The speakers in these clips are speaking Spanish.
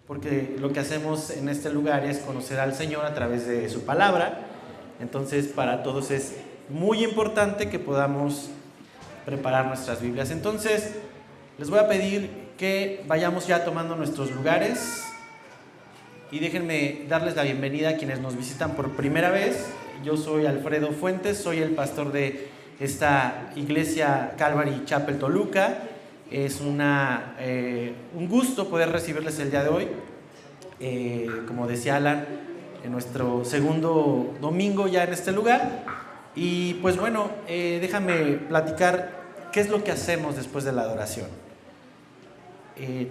porque lo que hacemos en este lugar es conocer al Señor a través de su palabra. Entonces, para todos es muy importante que podamos preparar nuestras Biblias. Entonces, les voy a pedir que vayamos ya tomando nuestros lugares y déjenme darles la bienvenida a quienes nos visitan por primera vez. Yo soy Alfredo Fuentes, soy el pastor de esta iglesia Calvary Chapel Toluca. Es un gusto poder recibirles el día de hoy. Como decía Alan, en nuestro segundo domingo ya en este lugar. Y pues bueno, déjame platicar qué es lo que hacemos después de la adoración.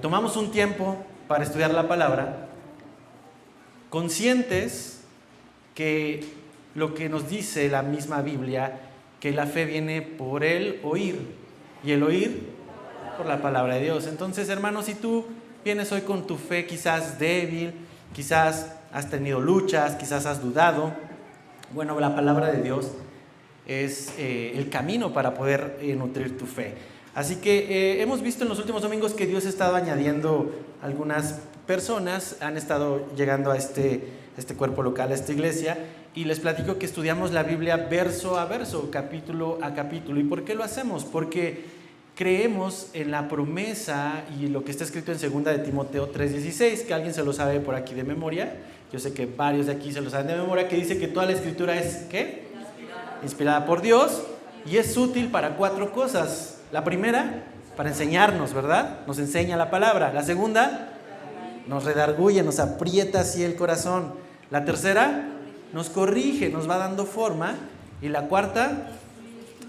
Tomamos un tiempo para estudiar la palabra, conscientes que lo que nos dice la misma Biblia, que la fe viene por el oír, y el oír por la palabra de Dios. Entonces, hermanos, si tú vienes hoy con tu fe quizás débil, quizás has tenido luchas, quizás has dudado, bueno, la palabra de Dios es el camino para poder nutrir tu fe. Así que hemos visto en los últimos domingos que Dios ha estado añadiendo algunas personas, han estado llegando a este cuerpo local, a esta iglesia, y les platico que estudiamos la Biblia verso a verso, capítulo a capítulo. ¿Y por qué lo hacemos? Porque creemos en la promesa y lo que está escrito en 2 de Timoteo 3:16, que alguien se lo sabe por aquí de memoria. Yo sé que varios de aquí se lo saben de memoria, que dice que toda la escritura es, ¿qué? Inspirada por Dios y es útil para 4 cosas. La primera, para enseñarnos, ¿verdad? Nos enseña la palabra. La segunda, nos redarguye, nos aprieta así el corazón. La tercera, nos corrige, nos va dando forma. Y la cuarta,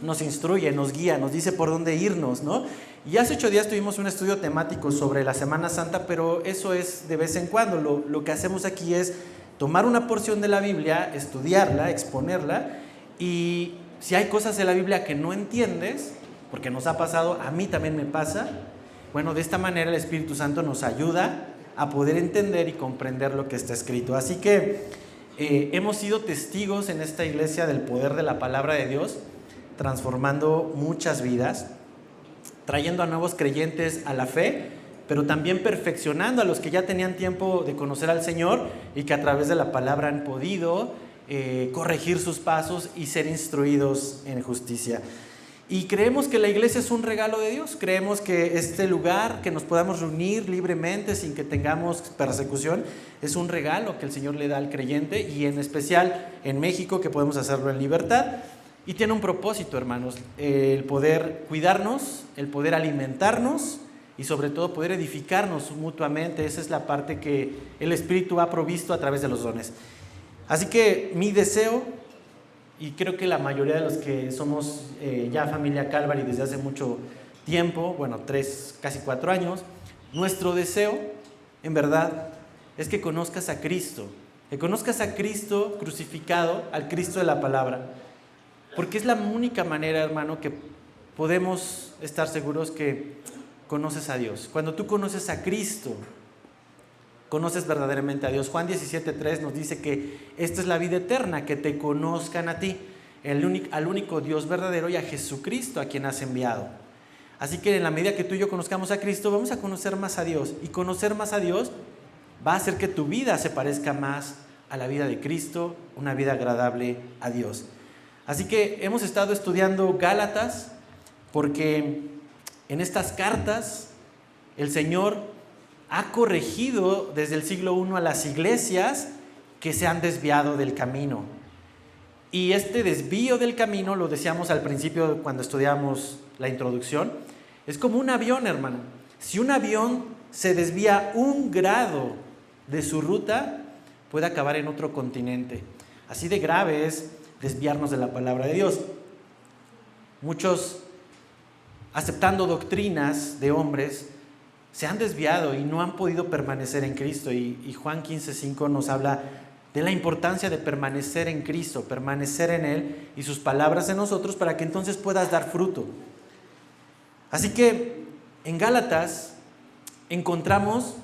nos instruye, nos guía, nos dice por dónde irnos, ¿no? Y hace 8 días tuvimos un estudio temático sobre la Semana Santa, pero eso es de vez en cuando. Lo que hacemos aquí es tomar una porción de la Biblia, estudiarla, exponerla, y si hay cosas de la Biblia que no entiendes, porque nos ha pasado, a mí también me pasa, bueno, de esta manera el Espíritu Santo nos ayuda a poder entender y comprender lo que está escrito. Así que hemos sido testigos en esta iglesia del poder de la palabra de Dios, transformando muchas vidas, trayendo a nuevos creyentes a la fe, pero también perfeccionando a los que ya tenían tiempo de conocer al Señor y que a través de la palabra han podido corregir sus pasos y ser instruidos en justicia. Y creemos que la iglesia es un regalo de Dios. Creemos que este lugar, que nos podamos reunir libremente sin que tengamos persecución, es un regalo que el Señor le da al creyente, y en especial en México, que podemos hacerlo en libertad. Y tiene un propósito, hermanos, el poder cuidarnos, el poder alimentarnos y sobre todo poder edificarnos mutuamente. Esa es la parte que el Espíritu ha provisto a través de los dones. Así que mi deseo, y creo que la mayoría de los que somos ya familia Calvary desde hace mucho tiempo, bueno, 3, casi 4 años, nuestro deseo, en verdad, es que conozcas a Cristo, crucificado, al Cristo de la palabra, porque es la única manera, hermano, que podemos estar seguros que conoces a Dios. Cuando tú conoces a Cristo, conoces verdaderamente a Dios. Juan 17:3 nos dice que esta es la vida eterna, que te conozcan a ti, al único Dios verdadero, y a Jesucristo, a quien has enviado. Así que en la medida que tú y yo conozcamos a Cristo, vamos a conocer más a Dios, y conocer más a Dios va a hacer que tu vida se parezca más a la vida de Cristo, una vida agradable a Dios. Así que hemos estado estudiando Gálatas, porque en estas cartas el Señor ha corregido desde el siglo I a las iglesias que se han desviado del camino. Y este desvío del camino, lo decíamos al principio cuando estudiamos la introducción, es como un avión, hermano. Si un avión se desvía 1 grado de su ruta, puede acabar en otro continente. Así de grave es desviarnos de la palabra de Dios. Muchos, aceptando doctrinas de hombres, se han desviado y no han podido permanecer en Cristo. Y Juan 15:5 nos habla de la importancia de permanecer en Cristo, permanecer en Él y sus palabras en nosotros, para que entonces puedas dar fruto. Así que en Gálatas encontramos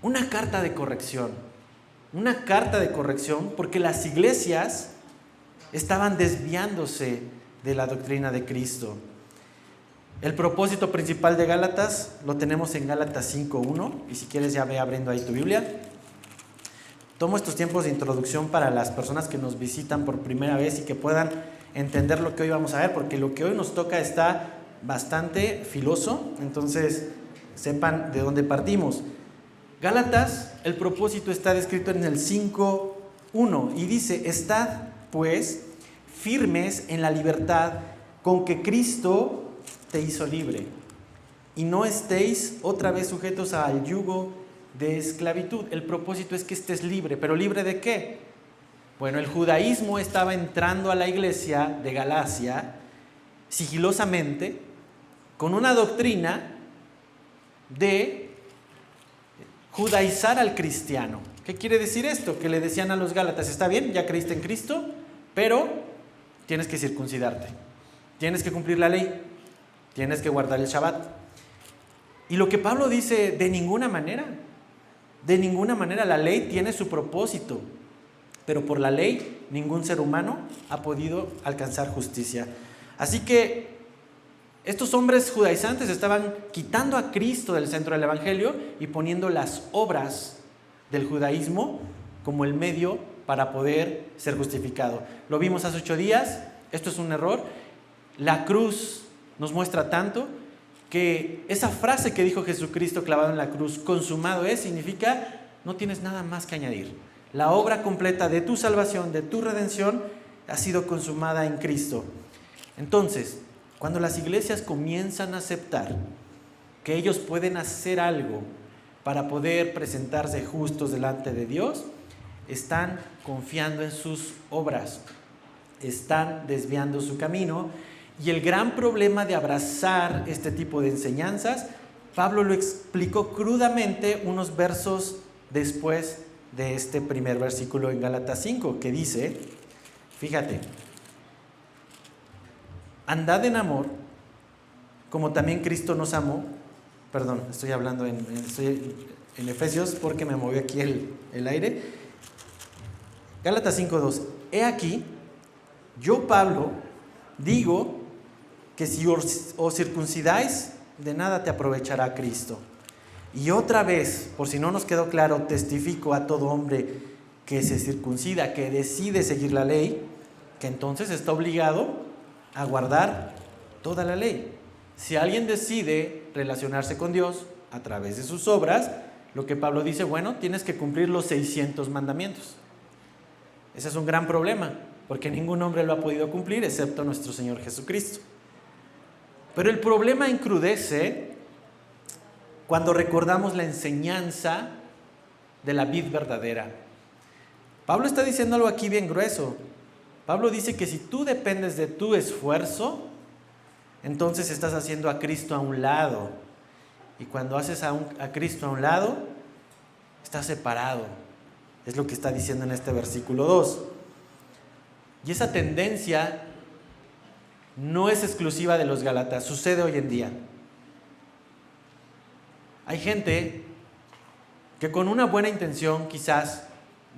una carta de corrección, porque las iglesias estaban desviándose de la doctrina de Cristo. El propósito principal de Gálatas lo tenemos en Gálatas 5:1, y si quieres ya ve abriendo ahí tu Biblia. Tomo estos tiempos de introducción para las personas que nos visitan por primera vez y que puedan entender lo que hoy vamos a ver, porque lo que hoy nos toca está bastante filoso, entonces sepan de dónde partimos. Gálatas, el propósito está descrito en el 5:1 y dice: estad pues firmes en la libertad con que Cristo te hizo libre, y no estéis otra vez sujetos al yugo de esclavitud. El propósito es que estés libre, pero ¿libre de qué? Bueno, el judaísmo estaba entrando a la iglesia de Galacia sigilosamente con una doctrina de judaizar al cristiano. ¿Qué quiere decir esto? Que le decían a los gálatas: está bien, ya creíste en Cristo, pero tienes que circuncidarte, tienes que cumplir la ley, tienes que guardar el Shabbat. Y lo que Pablo dice: de ninguna manera, la ley tiene su propósito, pero por la ley ningún ser humano ha podido alcanzar justicia. Así que estos hombres judaizantes estaban quitando a Cristo del centro del evangelio y poniendo las obras del judaísmo como el medio para poder ser justificado. Lo vimos hace 8 días, esto es un error. La cruz nos muestra tanto que esa frase que dijo Jesucristo clavado en la cruz: consumado es, significa no tienes nada más que añadir. La obra completa de tu salvación, de tu redención, ha sido consumada en Cristo. Entonces, cuando las iglesias comienzan a aceptar que ellos pueden hacer algo para poder presentarse justos delante de Dios, están confiando en sus obras, están desviando su camino. Y el gran problema de abrazar este tipo de enseñanzas, Pablo lo explicó crudamente unos versos después de este primer versículo en Gálatas 5, que dice, fíjate: andad en amor, como también Cristo nos amó. Perdón, estoy hablando estoy en Efesios porque me movió aquí el aire. Gálatas 5:2. He aquí, yo Pablo digo que si os circuncidáis, de nada te aprovechará Cristo. Y otra vez, por si no nos quedó claro, testifico a todo hombre que se circuncida, que decide seguir la ley, que entonces está obligado a guardar toda la ley. Si alguien decide relacionarse con Dios a través de sus obras, lo que Pablo dice: bueno, tienes que cumplir los 600 mandamientos. Ese es un gran problema, porque ningún hombre lo ha podido cumplir excepto nuestro Señor Jesucristo. Pero el problema encrudece cuando recordamos la enseñanza de la vid verdadera. Pablo está diciendo algo aquí bien grueso. Pablo dice que si tú dependes de tu esfuerzo, entonces estás haciendo a Cristo a un lado. Y cuando haces a Cristo a un lado, estás separado. Es lo que está diciendo en este versículo 2. Y esa tendencia no es exclusiva de los gálatas, sucede hoy en día. Hay gente que con una buena intención, quizás,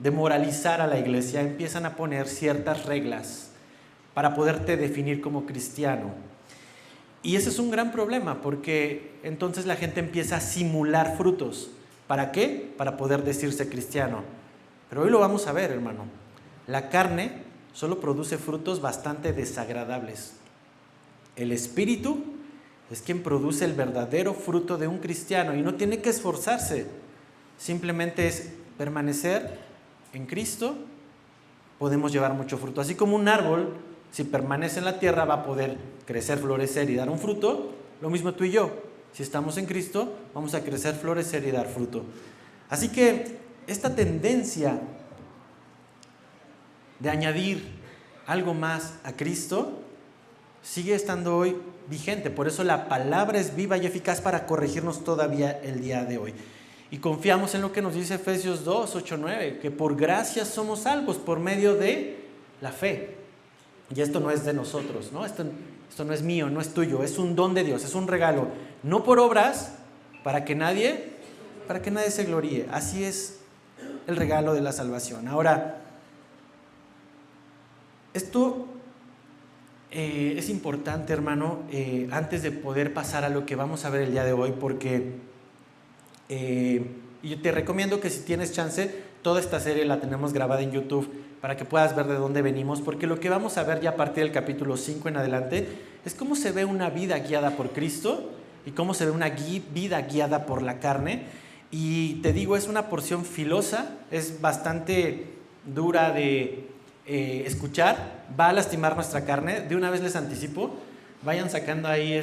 de moralizar a la iglesia, empiezan a poner ciertas reglas para poderte definir como cristiano. Y ese es un gran problema, porque entonces la gente empieza a simular frutos. ¿Para qué? Para poder decirse cristiano. Pero hoy lo vamos a ver, hermano. La carne solo produce frutos bastante desagradables. El Espíritu es quien produce el verdadero fruto de un cristiano y no tiene que esforzarse. Simplemente es permanecer en Cristo, podemos llevar mucho fruto. Así como un árbol, si permanece en la tierra, va a poder crecer, florecer y dar un fruto. Lo mismo tú y yo. Si estamos en Cristo, vamos a crecer, florecer y dar fruto. Así que esta tendencia de añadir algo más a Cristo sigue estando hoy vigente. Por eso la palabra es viva y eficaz para corregirnos todavía el día de hoy. Y confiamos en lo que nos dice Efesios 2, 8, 9, que por gracia somos salvos por medio de la fe. Y esto no es de nosotros, ¿no? Esto no es mío, no es tuyo, es un don de Dios, es un regalo. No por obras, para que nadie se gloríe. Así es el regalo de la salvación. Ahora, esto es importante, hermano, antes de poder pasar a lo que vamos a ver el día de hoy, porque yo te recomiendo que si tienes chance, toda esta serie la tenemos grabada en YouTube para que puedas ver de dónde venimos, porque lo que vamos a ver ya a partir del capítulo 5 en adelante es cómo se ve una vida guiada por Cristo y cómo se ve una vida guiada por la carne. Y te digo, es una porción filosa, es bastante dura de escuchar, va a lastimar nuestra carne. De una vez les anticipo, vayan sacando ahí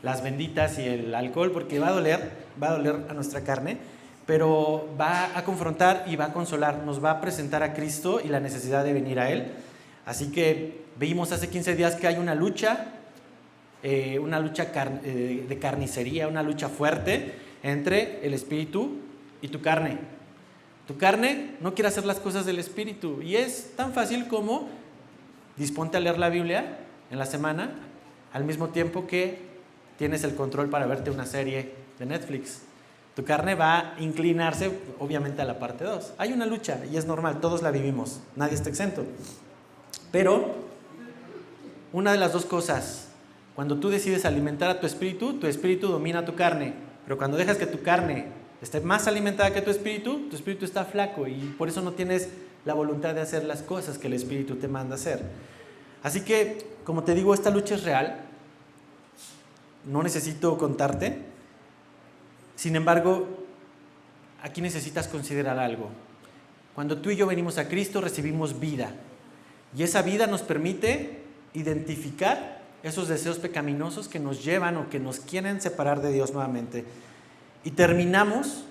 las benditas y el alcohol, porque va a doler a nuestra carne, pero va a confrontar y va a consolar, nos va a presentar a Cristo y la necesidad de venir a Él. Así que vimos hace 15 días que hay una lucha de carnicería, una lucha fuerte entre el espíritu y tu carne. Tu carne no quiere hacer las cosas del espíritu, y es tan fácil como disponte a leer la Biblia en la semana al mismo tiempo que tienes el control para verte una serie de Netflix. Tu carne va a inclinarse obviamente a la parte 2. Hay una lucha y es normal, todos la vivimos, nadie está exento. Pero una de las dos cosas, cuando tú decides alimentar a tu espíritu domina tu carne. Pero cuando dejas que tu carne esté más alimentada que tu espíritu está flaco y por eso no tienes la voluntad de hacer las cosas que el espíritu te manda hacer. Así que, como te digo, esta lucha es real. No necesito contarte. Sin embargo, aquí necesitas considerar algo. Cuando tú y yo venimos a Cristo, recibimos vida. Y esa vida nos permite identificar esos deseos pecaminosos que nos llevan o que nos quieren separar de Dios nuevamente. Y terminamos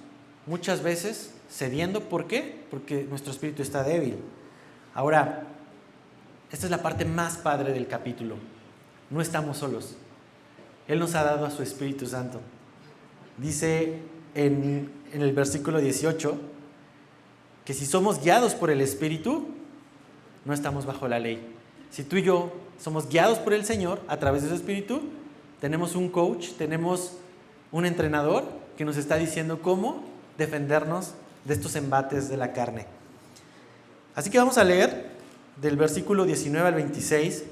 muchas veces cediendo. ¿Por qué? Porque nuestro espíritu está débil. Ahora, esta es la parte más padre del capítulo. No estamos solos. Él nos ha dado a su Espíritu Santo. Dice en el versículo 18 que si somos guiados por el Espíritu, no estamos bajo la ley. Si tú y yo somos guiados por el Señor a través de su Espíritu, tenemos un coach, tenemos un entrenador que nos está diciendo cómo defendernos de estos embates de la carne. Así que vamos a leer del versículo 19 al 26,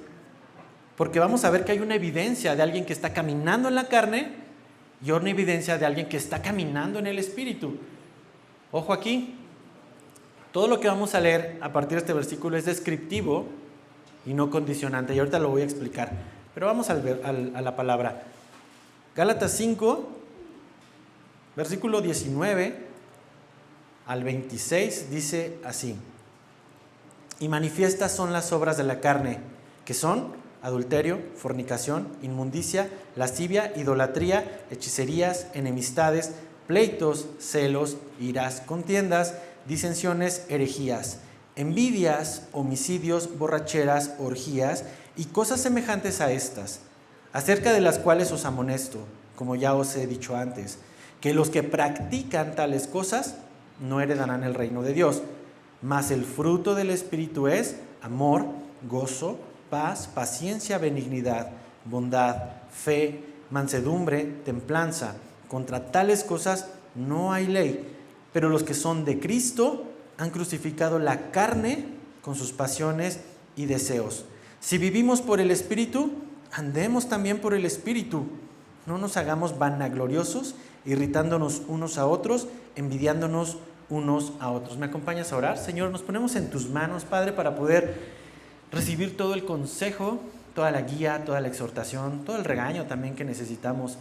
porque vamos a ver que hay una evidencia de alguien que está caminando en la carne y una evidencia de alguien que está caminando en el Espíritu. Ojo aquí, todo lo que vamos a leer a partir de este versículo es descriptivo y no condicionante, y ahorita lo voy a explicar, pero vamos a la palabra. Gálatas 5, versículo 19 al 26 dice así: y manifiestas son las obras de la carne, que son adulterio, fornicación, inmundicia, lascivia, idolatría, hechicerías, enemistades, pleitos, celos, iras, contiendas, disensiones, herejías, envidias, homicidios, borracheras, orgías y cosas semejantes a estas, acerca de las cuales os amonesto, como ya os he dicho antes, que los que practican tales cosas no heredarán el reino de Dios. Mas el fruto del Espíritu es amor, gozo, paz, paciencia, benignidad, bondad, fe, mansedumbre, templanza. Contra tales cosas no hay ley. Pero los que son de Cristo han crucificado la carne con sus pasiones y deseos. Si vivimos por el Espíritu, andemos también por el Espíritu. No nos hagamos vanagloriosos, irritándonos unos a otros, envidiándonos unos a otros. ¿Me acompañas a orar? Señor, nos ponemos en tus manos, Padre, para poder recibir todo el consejo, toda la guía, toda la exhortación, todo el regaño también que necesitamos,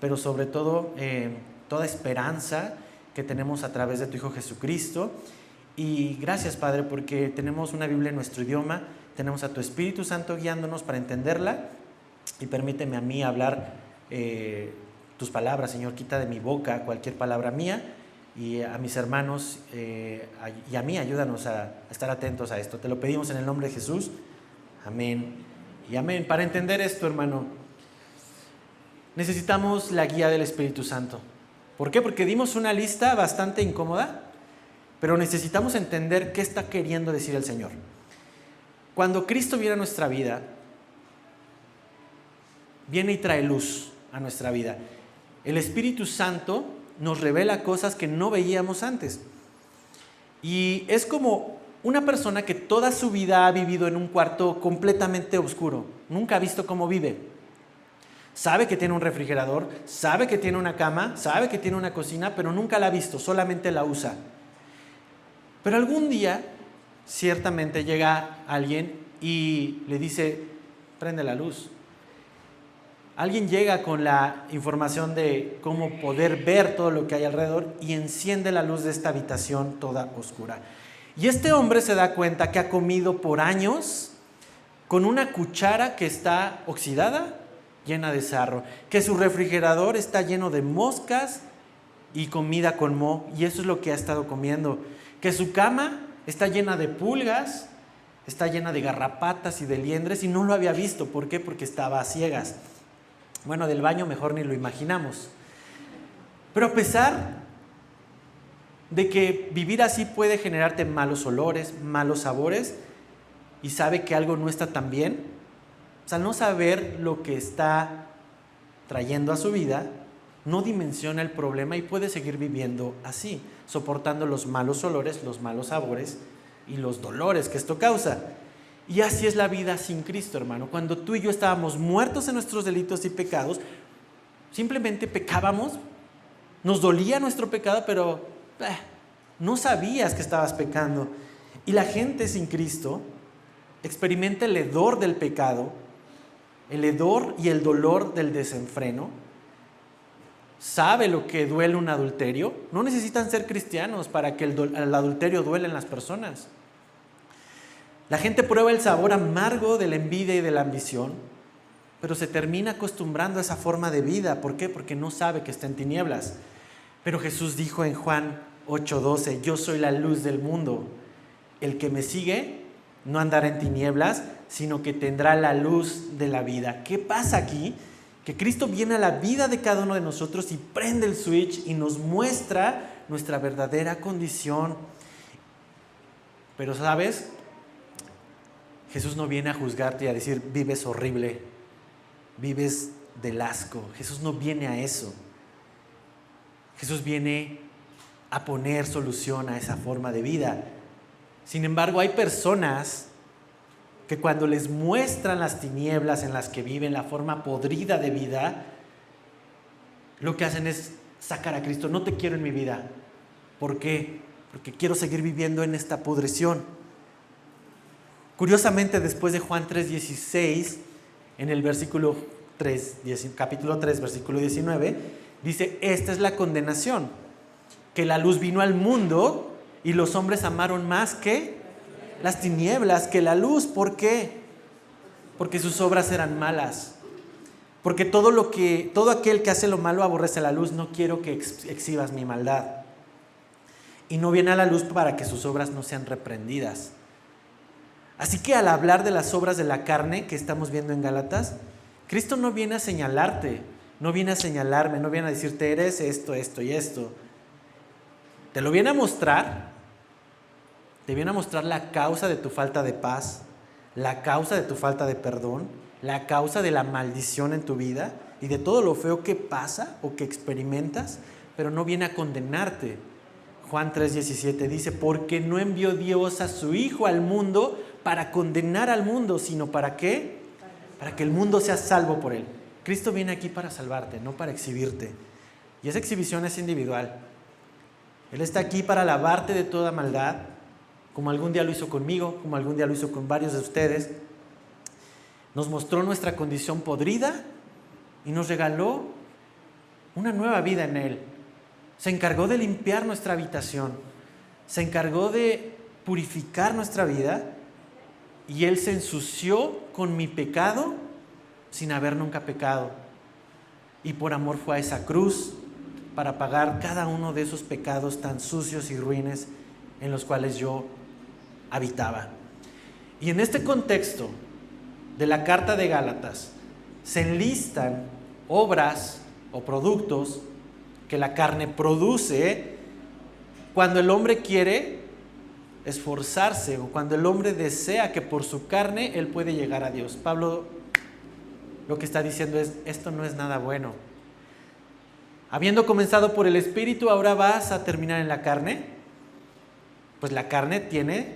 pero sobre todo toda esperanza que tenemos a través de tu Hijo Jesucristo. Y gracias, Padre, porque tenemos una Biblia en nuestro idioma, tenemos a tu Espíritu Santo guiándonos para entenderla, y permíteme a mí hablar tus palabras, Señor. Quita de mi boca cualquier palabra mía, y a mis hermanos y a mí ayúdanos a estar atentos a esto. Te lo pedimos en el nombre de Jesús. Amén y amén. Para entender esto, hermano, necesitamos la guía del Espíritu Santo. ¿Por qué? Porque dimos una lista bastante incómoda, pero necesitamos entender qué está queriendo decir el Señor. Cuando Cristo viene a nuestra vida, viene y trae luz a nuestra vida. El Espíritu Santo nos revela cosas que no veíamos antes. Y es como una persona que toda su vida ha vivido en un cuarto completamente oscuro, nunca ha visto cómo vive. Sabe que tiene un refrigerador, sabe que tiene una cama, sabe que tiene una cocina, pero nunca la ha visto, solamente la usa. Pero algún día, ciertamente llega alguien y le dice, prende la luz. Alguien llega con la información de cómo poder ver todo lo que hay alrededor y enciende la luz de esta habitación toda oscura. Y este hombre se da cuenta que ha comido por años con una cuchara que está oxidada, llena de sarro, que su refrigerador está lleno de moscas y comida con moho, y eso es lo que ha estado comiendo, que su cama está llena de pulgas, está llena de garrapatas y de liendres, y no lo había visto. ¿Por qué? Porque estaba a ciegas. Bueno, del baño mejor ni lo imaginamos. Pero a pesar de que vivir así puede generarte malos olores, malos sabores, y sabe que algo no está tan bien, pues al no saber lo que está trayendo a su vida, no dimensiona el problema y puede seguir viviendo así, soportando los malos olores, los malos sabores y los dolores que esto causa. Y así es la vida sin Cristo, hermano. Cuando tú y yo estábamos muertos en nuestros delitos y pecados, simplemente pecábamos, nos dolía nuestro pecado, pero no sabías que estabas pecando. Y la gente sin Cristo experimenta el hedor del pecado, el hedor y el dolor del desenfreno. Sabe lo que duele un adulterio. No necesitan ser cristianos para que el adulterio duele en las personas. La gente prueba el sabor amargo de la envidia y de la ambición, pero se termina acostumbrando a esa forma de vida. ¿Por qué? Porque no sabe que está en tinieblas. Pero Jesús dijo en Juan 8:12, yo soy la luz del mundo. El que me sigue no andará en tinieblas, sino que tendrá la luz de la vida. ¿Qué pasa aquí? Que Cristo viene a la vida de cada uno de nosotros y prende el switch y nos muestra nuestra verdadera condición. Pero ¿sabes? Jesús no viene a juzgarte y a decir, vives horrible, vives del asco. Jesús no viene a eso. Jesús viene a poner solución a esa forma de vida. Sin embargo, hay personas que cuando les muestran las tinieblas en las que viven, la forma podrida de vida, lo que hacen es sacar a Cristo. No te quiero en mi vida. ¿Por qué? Porque quiero seguir viviendo en esta pudrición. Curiosamente, después de Juan 3:16, en el capítulo 3, versículo 19, dice, esta es la condenación, que la luz vino al mundo y los hombres amaron más que las tinieblas, que la luz. ¿Por qué? Porque sus obras eran malas. Porque todo aquel que hace lo malo aborrece la luz. No quiero que exhibas mi maldad. Y no viene a la luz para que sus obras no sean reprendidas. Así que al hablar de las obras de la carne que estamos viendo en Gálatas, Cristo no viene a señalarte, no viene a señalarme, no viene a decirte eres esto, esto y esto. Te lo viene a mostrar, te viene a mostrar la causa de tu falta de paz, la causa de tu falta de perdón, la causa de la maldición en tu vida y de todo lo feo que pasa o que experimentas, pero no viene a condenarte. Juan 3:17 dice, porque no envió Dios a su Hijo al mundo para condenar al mundo, sino ¿para qué? Para que el mundo sea salvo por él. Cristo viene aquí para salvarte, no para exhibirte. Y esa exhibición es individual. Él está aquí para lavarte de toda maldad, como algún día lo hizo conmigo, como algún día lo hizo con varios de ustedes. Nos mostró nuestra condición podrida y nos regaló una nueva vida en Él. Se encargó de limpiar nuestra habitación, se encargó de purificar nuestra vida y Él se ensució con mi pecado sin haber nunca pecado. Y por amor fue a esa cruz para pagar cada uno de esos pecados tan sucios y ruines en los cuales yo habitaba. Y en este contexto de la carta de Gálatas se enlistan obras o productos que la carne produce cuando el hombre quiere esforzarse o cuando el hombre desea que por su carne él puede llegar a Dios. Pablo lo que está diciendo es, esto no es nada bueno. Habiendo comenzado por el Espíritu, ahora vas a terminar en la carne. Pues la carne tiene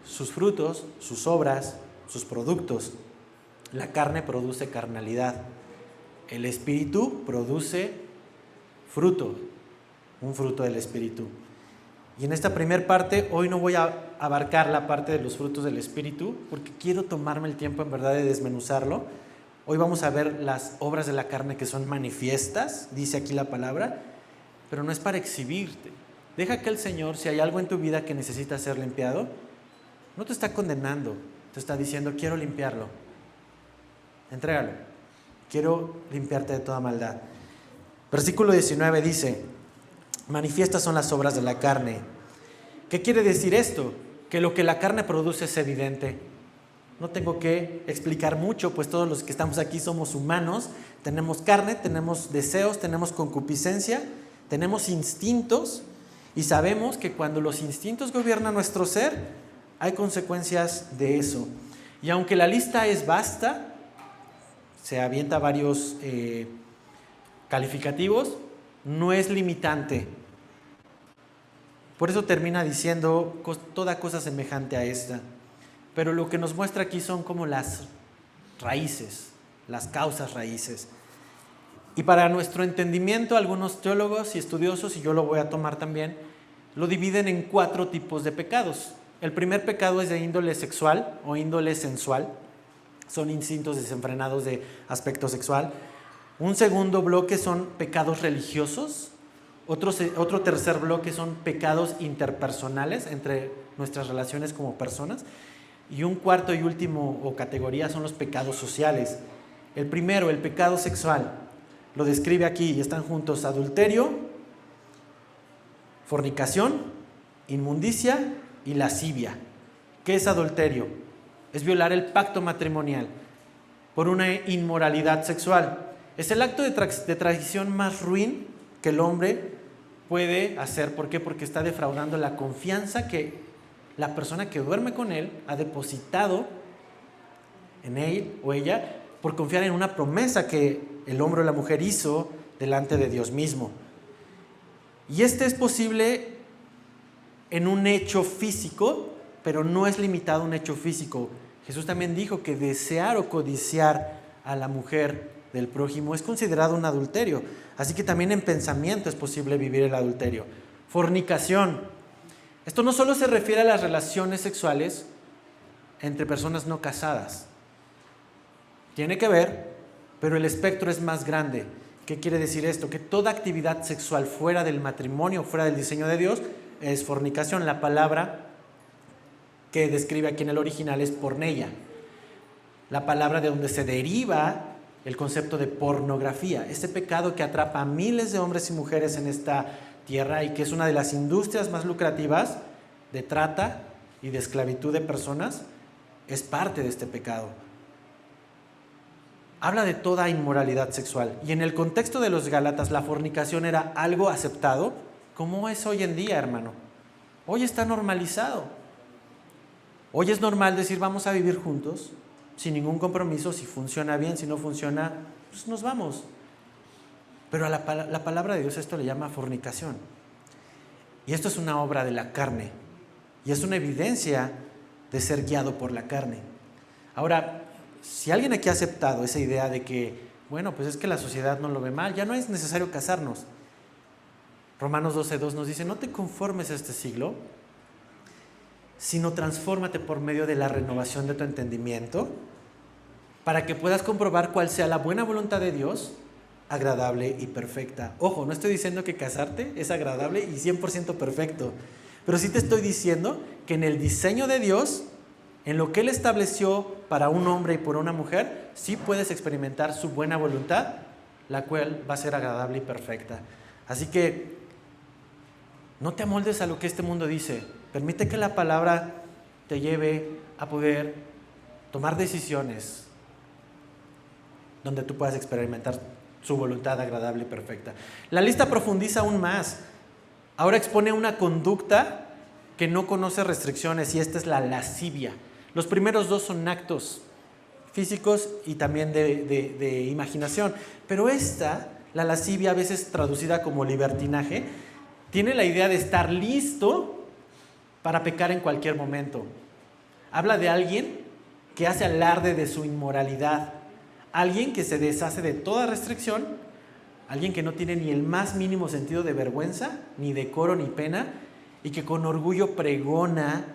sus frutos, sus obras, sus productos. La carne produce carnalidad. El espíritu produce fruto, un fruto del espíritu. Y en esta primera parte, hoy no voy a abarcar la parte de los frutos del espíritu, porque quiero tomarme el tiempo en verdad de desmenuzarlo. Hoy vamos a ver las obras de la carne que son manifiestas, dice aquí la palabra, pero no es para exhibirte. Deja que el Señor, si hay algo en tu vida que necesita ser limpiado, no te está condenando, te está diciendo, quiero limpiarlo. Entrégalo, quiero limpiarte de toda maldad. Versículo 19 dice, manifiestas son las obras de la carne. ¿Qué quiere decir esto? Que lo que la carne produce es evidente. No tengo que explicar mucho, pues todos los que estamos aquí somos humanos, tenemos carne, tenemos deseos, tenemos concupiscencia, tenemos instintos y sabemos que cuando los instintos gobiernan nuestro ser, hay consecuencias de eso. Y aunque la lista es vasta, se avienta varios calificativos, no es limitante. Por eso termina diciendo toda cosa semejante a esta. Pero lo que nos muestra aquí son como las raíces, las causas raíces. Y para nuestro entendimiento, algunos teólogos y estudiosos, y yo lo voy a tomar también, lo dividen en 4 tipos de pecados. El primer pecado es de índole sexual o índole sensual. Son instintos desenfrenados de aspecto sexual. Un segundo bloque son pecados religiosos. Otro tercer bloque son pecados interpersonales entre nuestras relaciones como personas. Y un cuarto y último o categoría son los pecados sociales. El primero, el pecado sexual, lo describe aquí y están juntos: adulterio, fornicación, inmundicia y lascivia. ¿Qué es adulterio? Es violar el pacto matrimonial por una inmoralidad sexual. Es el acto de traición más ruin que el hombre puede hacer. ¿Por qué? Porque está defraudando la confianza que la persona que duerme con él ha depositado en él o ella por confiar en una promesa que el hombre o la mujer hizo delante de Dios mismo. Y este es posible en un hecho físico, pero no es limitado a un hecho físico. Jesús también dijo que desear o codiciar a la mujer del prójimo es considerado un adulterio. Así que también en pensamiento es posible vivir el adulterio. Fornicación. Esto no solo se refiere a las relaciones sexuales entre personas no casadas. Tiene que ver, pero el espectro es más grande. ¿Qué quiere decir esto? Que toda actividad sexual fuera del matrimonio, fuera del diseño de Dios, es fornicación. La palabra que describe aquí en el original es porneia. La palabra de donde se deriva el concepto de pornografía. Este pecado que atrapa a miles de hombres y mujeres en esta tierra y que es una de las industrias más lucrativas de trata y de esclavitud de personas, es parte de este pecado. Habla de toda inmoralidad sexual. Y en el contexto de los Gálatas, la fornicación era algo aceptado, como es hoy en día, hermano. Hoy está normalizado. Hoy es normal decir, vamos a vivir juntos, sin ningún compromiso. Si funciona bien, si no funciona, pues nos vamos. Pero a la palabra de Dios esto le llama fornicación. Y esto es una obra de la carne. Y es una evidencia de ser guiado por la carne. Ahora, si alguien aquí ha aceptado esa idea de que, bueno, pues es que la sociedad no lo ve mal, ya no es necesario casarnos. Romanos 12:2 nos dice, no te conformes a este siglo, sino transfórmate por medio de la renovación de tu entendimiento, para que puedas comprobar cuál sea la buena voluntad de Dios, agradable y perfecta. Ojo, no estoy diciendo que casarte es agradable y 100% perfecto, pero sí te estoy diciendo que en el diseño de Dios, en lo que Él estableció para un hombre y por una mujer, sí puedes experimentar su buena voluntad, la cual va a ser agradable y perfecta. Así que no te amoldes a lo que este mundo dice. Permite que la palabra te lleve a poder tomar decisiones donde tú puedas experimentar su voluntad agradable y perfecta. La lista profundiza aún más. Ahora expone una conducta que no conoce restricciones y esta es la lascivia. Los primeros dos son actos físicos y también de imaginación, pero esta, la lascivia, a veces traducida como libertinaje, tiene la idea de estar listo para pecar en cualquier momento. Habla de alguien que hace alarde de su inmoralidad, alguien que se deshace de toda restricción, alguien que no tiene ni el más mínimo sentido de vergüenza, ni decoro, ni pena, y que con orgullo pregona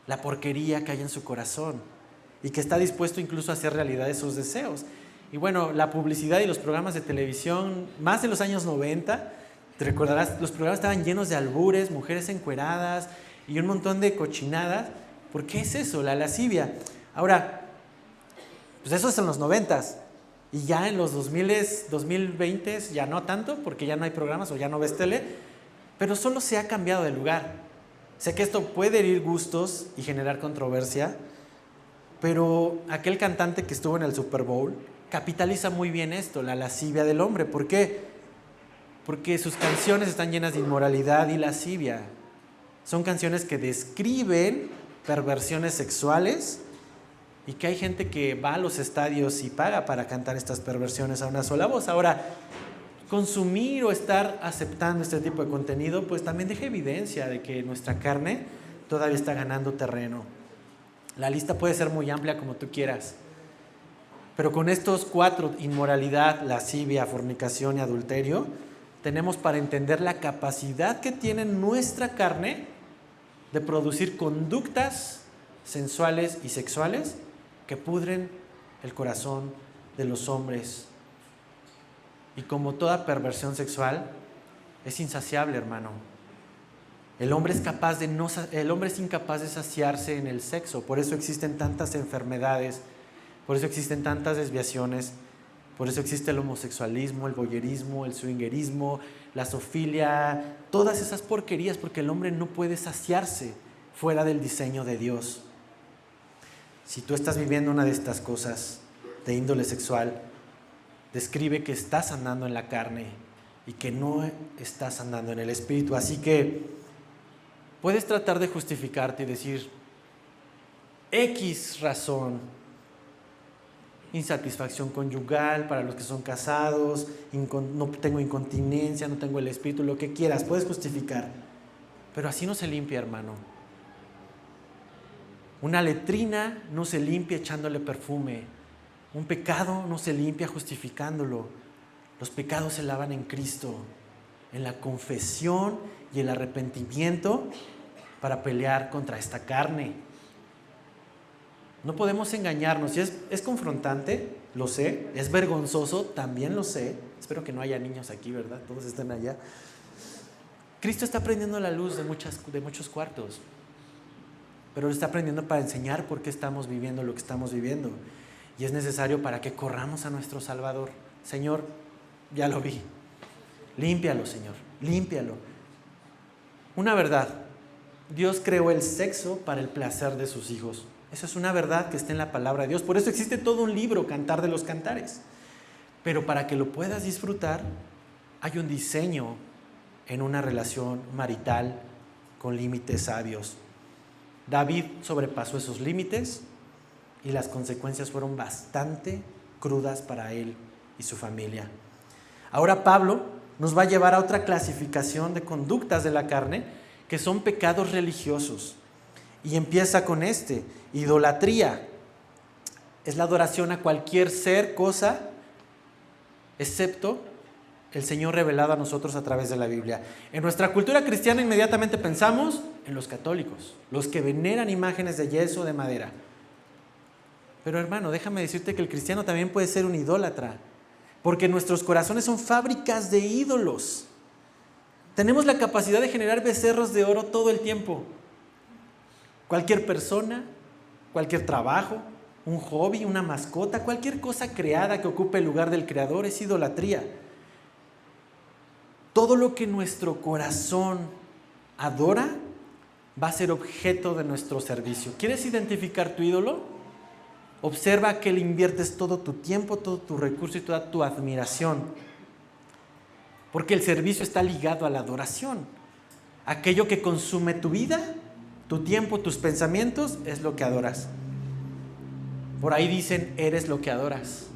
la porquería que hay en su corazón y que está dispuesto incluso a hacer realidad esos deseos. Y bueno, la publicidad y los programas de televisión, más de los años 90, te recordarás, los programas estaban llenos de albures, mujeres encueradas y un montón de cochinadas. ¿Por qué es eso? La lascivia. Ahora, pues eso es en los 90s. Y ya en los 2020 ya no tanto, porque ya no hay programas o ya no ves tele, pero solo se ha cambiado de lugar. Sé que esto puede herir gustos y generar controversia, pero aquel cantante que estuvo en el Super Bowl capitaliza muy bien esto, la lascivia del hombre. ¿Por qué? Porque sus canciones están llenas de inmoralidad y lascivia. Son canciones que describen perversiones sexuales y que hay gente que va a los estadios y paga para cantar estas perversiones a una sola voz. Ahora, consumir o estar aceptando este tipo de contenido, pues también deja evidencia de que nuestra carne todavía está ganando terreno. La lista puede ser muy amplia como tú quieras, pero con estos 4, inmoralidad, lascivia, fornicación y adulterio, tenemos para entender la capacidad que tiene nuestra carne de producir conductas sensuales y sexuales que pudren el corazón de los hombres. Y como toda perversión sexual, es insaciable, hermano. El hombre es incapaz de saciarse en el sexo. Por eso existen tantas enfermedades, por eso existen tantas desviaciones, por eso existe el homosexualismo, el voyerismo, el swingerismo, la zoofilia, todas esas porquerías, porque el hombre no puede saciarse fuera del diseño de Dios. Si tú estás viviendo una de estas cosas de índole sexual, describe que estás andando en la carne y que no estás andando en el espíritu. Así que puedes tratar de justificarte y decir X razón, insatisfacción conyugal para los que son casados, no tengo incontinencia, no tengo el espíritu, lo que quieras, puedes justificar, pero así no se limpia, hermano. Una letrina no se limpia echándole perfume. Un pecado no se limpia justificándolo. Los pecados se lavan en Cristo, en la confesión y el arrepentimiento para pelear contra esta carne. No podemos engañarnos. Y es confrontante, lo sé. Es vergonzoso, también lo sé. Espero que no haya niños aquí, ¿verdad? Todos están allá. Cristo está prendiendo la luz de muchos cuartos, pero lo está prendiendo para enseñar por qué estamos viviendo lo que estamos viviendo. Y es necesario para que corramos a nuestro Salvador. Señor, ya lo vi. Límpialo, Señor, límpialo. Una verdad, Dios creó el sexo para el placer de sus hijos. Esa es una verdad que está en la palabra de Dios. Por eso existe todo un libro, Cantar de los Cantares. Pero para que lo puedas disfrutar, hay un diseño en una relación marital con límites sabios. David sobrepasó esos límites y las consecuencias fueron bastante crudas para él y su familia. Ahora Pablo nos va a llevar a otra clasificación de conductas de la carne que son pecados religiosos. Y empieza con idolatría. Es la adoración a cualquier ser, cosa, excepto el Señor revelado a nosotros a través de la Biblia. En nuestra cultura cristiana inmediatamente pensamos en los católicos, los que veneran imágenes de yeso o de madera. Pero hermano, déjame decirte que el cristiano también puede ser un idólatra, porque nuestros corazones son fábricas de ídolos. Tenemos la capacidad de generar becerros de oro todo el tiempo. Cualquier persona, cualquier trabajo, un hobby, una mascota, cualquier cosa creada que ocupe el lugar del creador es idolatría. Todo lo que nuestro corazón adora va a ser objeto de nuestro servicio. ¿Quieres identificar tu ídolo? Observa a qué le inviertes todo tu tiempo, todo tu recurso y toda tu admiración. Porque el servicio está ligado a la adoración. Aquello que consume tu vida, tu tiempo, tus pensamientos, es lo que adoras. Por ahí dicen, eres lo que adoras.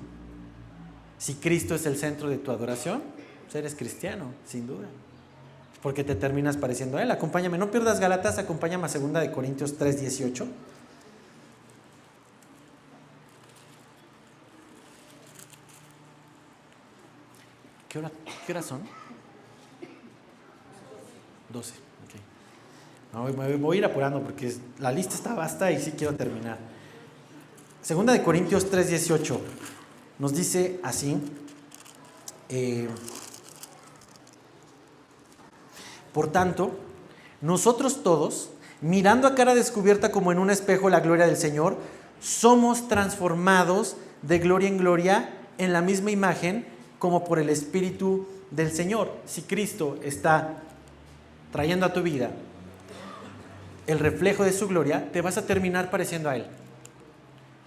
Si Cristo es el centro de tu adoración, pues eres cristiano, sin duda. Porque te terminas pareciendo a Él. Acompáñame, no pierdas Gálatas, acompáñame a 2 Corintios 3:18. ¿Qué hora son? 12. Okay. No, me voy a ir apurando porque la lista está vasta y sí quiero terminar. Segunda de Corintios 3:18 nos dice así: por tanto, nosotros todos, mirando a cara descubierta como en un espejo la gloria del Señor, somos transformados de gloria en gloria en la misma imagen como por el Espíritu del Señor. Si Cristo está trayendo a tu vida el reflejo de su gloria, te vas a terminar pareciendo a Él.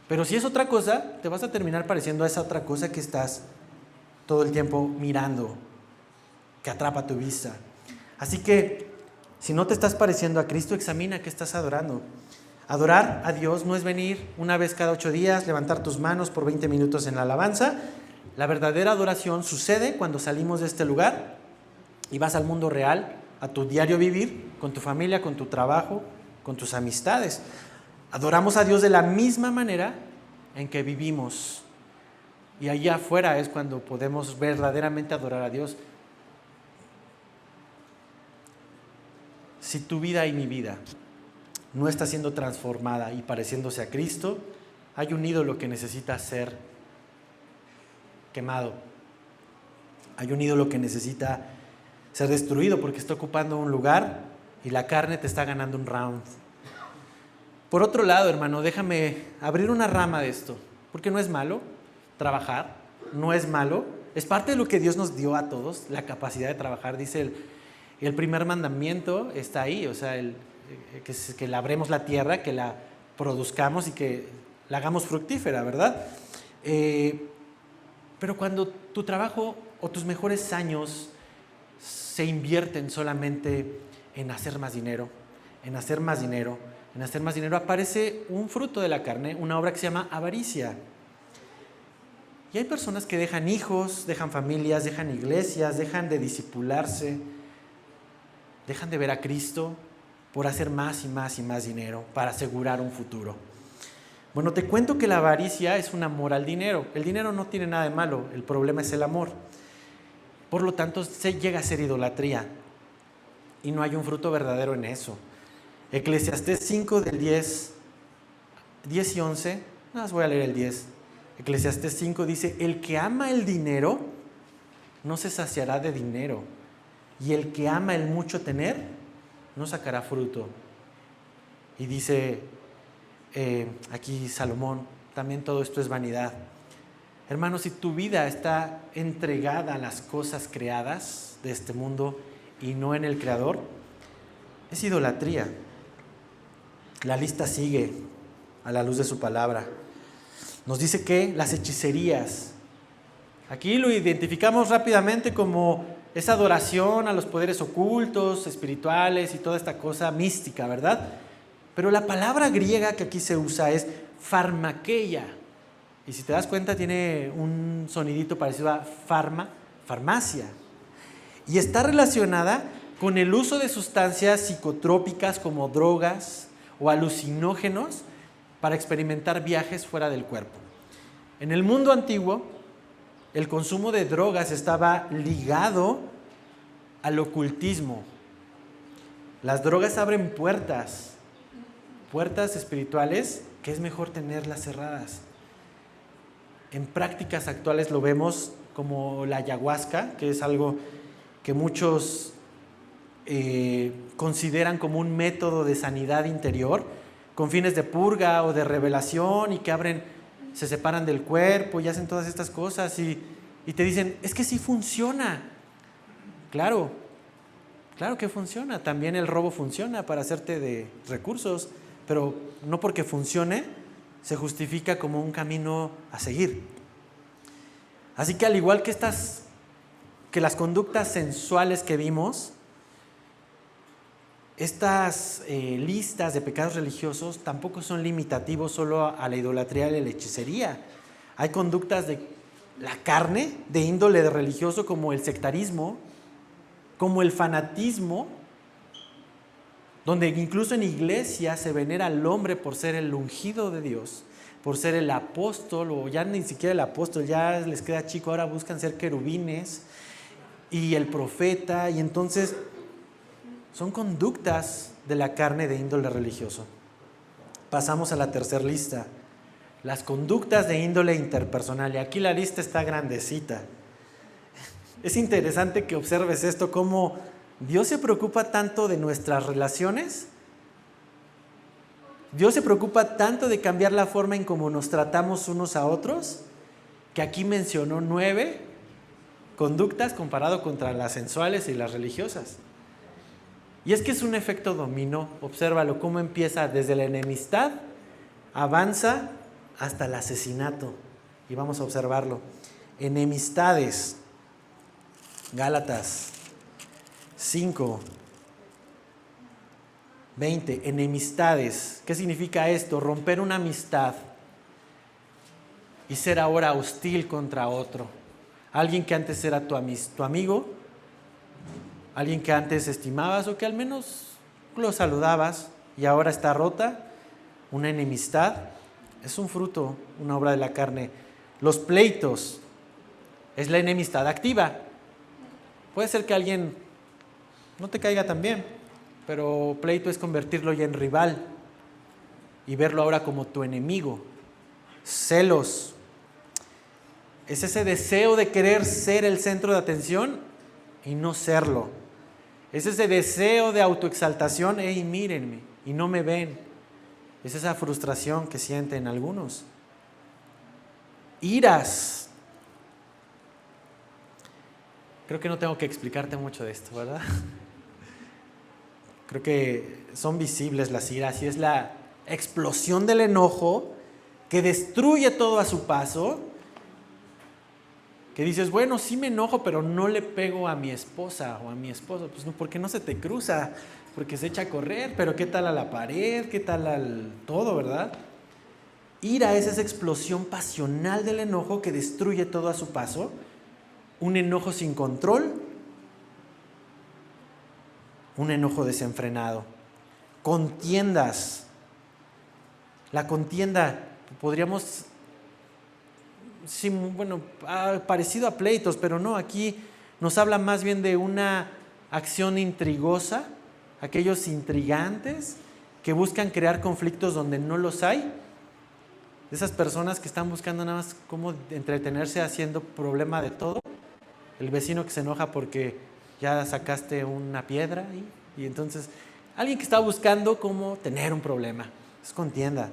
Pero si es otra cosa, te vas a terminar pareciendo a esa otra cosa que estás todo el tiempo mirando, que atrapa tu vista. Así que, si no te estás pareciendo a Cristo, examina qué estás adorando. Adorar a Dios no es venir una vez cada 8 días, levantar tus manos por 20 minutos en la alabanza. La verdadera adoración sucede cuando salimos de este lugar y vas al mundo real, a tu diario vivir, con tu familia, con tu trabajo, con tus amistades. Adoramos a Dios de la misma manera en que vivimos. Y allá afuera es cuando podemos verdaderamente adorar a Dios. Si tu vida y mi vida no está siendo transformada y pareciéndose a Cristo, hay un ídolo que necesita ser quemado. Hay un ídolo que necesita ser destruido porque está ocupando un lugar y la carne te está ganando un round. Por otro lado, hermano, déjame abrir una rama de esto, porque no es malo trabajar, no es malo, es parte de lo que Dios nos dio a todos, la capacidad de trabajar. Dice el primer mandamiento está ahí, o sea, que labremos la tierra, que la produzcamos y que la hagamos fructífera, ¿verdad? Pero cuando tu trabajo o tus mejores años se invierten solamente en hacer más dinero, aparece un fruto de la carne, una obra que se llama avaricia. Y hay personas que dejan hijos, dejan familias, dejan iglesias, dejan de discipularse, dejan de ver a Cristo por hacer más y más y más dinero para asegurar un futuro. Bueno, te cuento que la avaricia es un amor al dinero. El dinero no tiene nada de malo, el problema es el amor. Por lo tanto, se llega a ser idolatría y no hay un fruto verdadero en eso. Eclesiastés 5 del 10 y 11, nada más voy a leer el 10. Eclesiastés 5 dice: el que ama el dinero no se saciará de dinero, y el que ama el mucho tener no sacará fruto. Y dice aquí Salomón, también todo esto es vanidad. Hermanos, si tu vida está entregada a las cosas creadas de este mundo y no en el Creador, es idolatría. La lista sigue a la luz de su palabra. Nos dice que las hechicerías, aquí lo identificamos rápidamente como esa adoración a los poderes ocultos, espirituales y toda esta cosa mística, ¿verdad? Pero la palabra griega que aquí se usa es farmakeia. Y si te das cuenta tiene un sonidito parecido a farmacia. Y está relacionada con el uso de sustancias psicotrópicas como drogas o alucinógenos para experimentar viajes fuera del cuerpo. En el mundo antiguo, el consumo de drogas estaba ligado al ocultismo. Las drogas abren puertas espirituales que es mejor tenerlas cerradas. En prácticas actuales lo vemos como la ayahuasca, que es algo que muchos consideran como un método de sanidad interior, con fines de purga o de revelación, y que se separan del cuerpo y hacen todas estas cosas y te dicen, es que sí funciona. Claro que funciona. También el robo funciona para hacerte de recursos, pero no porque funcione se justifica como un camino a seguir. Así que al igual que las conductas sensuales que vimos, estas listas de pecados religiosos tampoco son limitativos solo a la idolatría y la hechicería. Hay conductas de la carne, de índole religioso, como el sectarismo, como el fanatismo, donde incluso en iglesia se venera al hombre por ser el ungido de Dios, por ser el apóstol, o ya ni siquiera el apóstol, ya les queda chico, ahora buscan ser querubines. y el profeta, y entonces son conductas de la carne de índole religioso. Pasamos a la tercera lista, las conductas de índole interpersonal, y aquí la lista está grandecita. Es interesante que observes esto, cómo Dios se preocupa tanto de nuestras relaciones. Dios se preocupa tanto de cambiar la forma en cómo nos tratamos unos a otros, que aquí mencionó 9 conductas comparado contra las sensuales y las religiosas. Y es que es un efecto dominó. Obsérvalo, cómo empieza desde la enemistad, avanza hasta el asesinato. Y vamos a observarlo. Enemistades. Gálatas 5, 20. Enemistades. ¿Qué significa esto? Romper una amistad y ser ahora hostil contra otro. Alguien que antes era tu amigo, alguien que antes estimabas o que al menos lo saludabas y ahora está rota. Una enemistad es un fruto, una obra de la carne. Los pleitos es la enemistad activa. Puede ser que alguien no te caiga tan bien, pero pleito es convertirlo ya en rival y verlo ahora como tu enemigo. Celos es ese deseo de querer ser el centro de atención y no serlo. Es ese deseo de autoexaltación, hey, mírenme, y no me ven. Es esa frustración que sienten algunos. Iras. Creo que no tengo que explicarte mucho de esto, ¿verdad? Creo que son visibles las iras y es la explosión del enojo que destruye todo a su paso. Que dices, bueno, sí me enojo, pero no le pego a mi esposa o a mi esposo. Pues no, porque no se te cruza, porque se echa a correr, pero ¿qué tal a la pared? ¿Qué tal al todo, verdad? Ira es esa explosión pasional del enojo que destruye todo a su paso. Un enojo sin control, un enojo desenfrenado. Contiendas. La contienda, podríamos... Sí, bueno, parecido a pleitos, pero no, aquí nos habla más bien de una acción intrigosa, aquellos intrigantes que buscan crear conflictos donde no los hay, esas personas que están buscando nada más cómo entretenerse haciendo problema de todo, el vecino que se enoja porque ya sacaste una piedra y entonces alguien que está buscando cómo tener un problema, es contienda,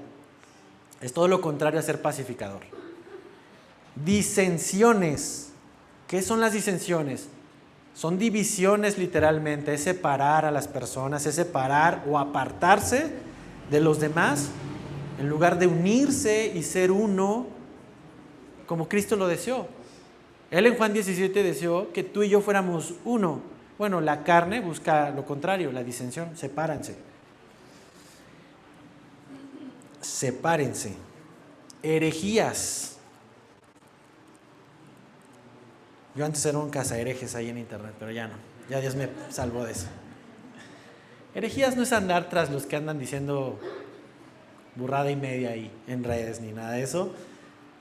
es todo lo contrario a ser pacificador. Disensiones. ¿Qué son las disensiones? Son divisiones literalmente, es separar a las personas, es separar o apartarse de los demás en lugar de unirse y ser uno como Cristo lo deseó. Él en Juan 17 deseó que tú y yo fuéramos uno. Bueno, la carne busca lo contrario, la disensión, sepárense. Sepárense. Herejías. Yo antes era un cazaherejes ahí en internet, pero ya no. Ya Dios me salvó de eso. Herejías no es andar tras los que andan diciendo burrada y media ahí en redes ni nada de eso.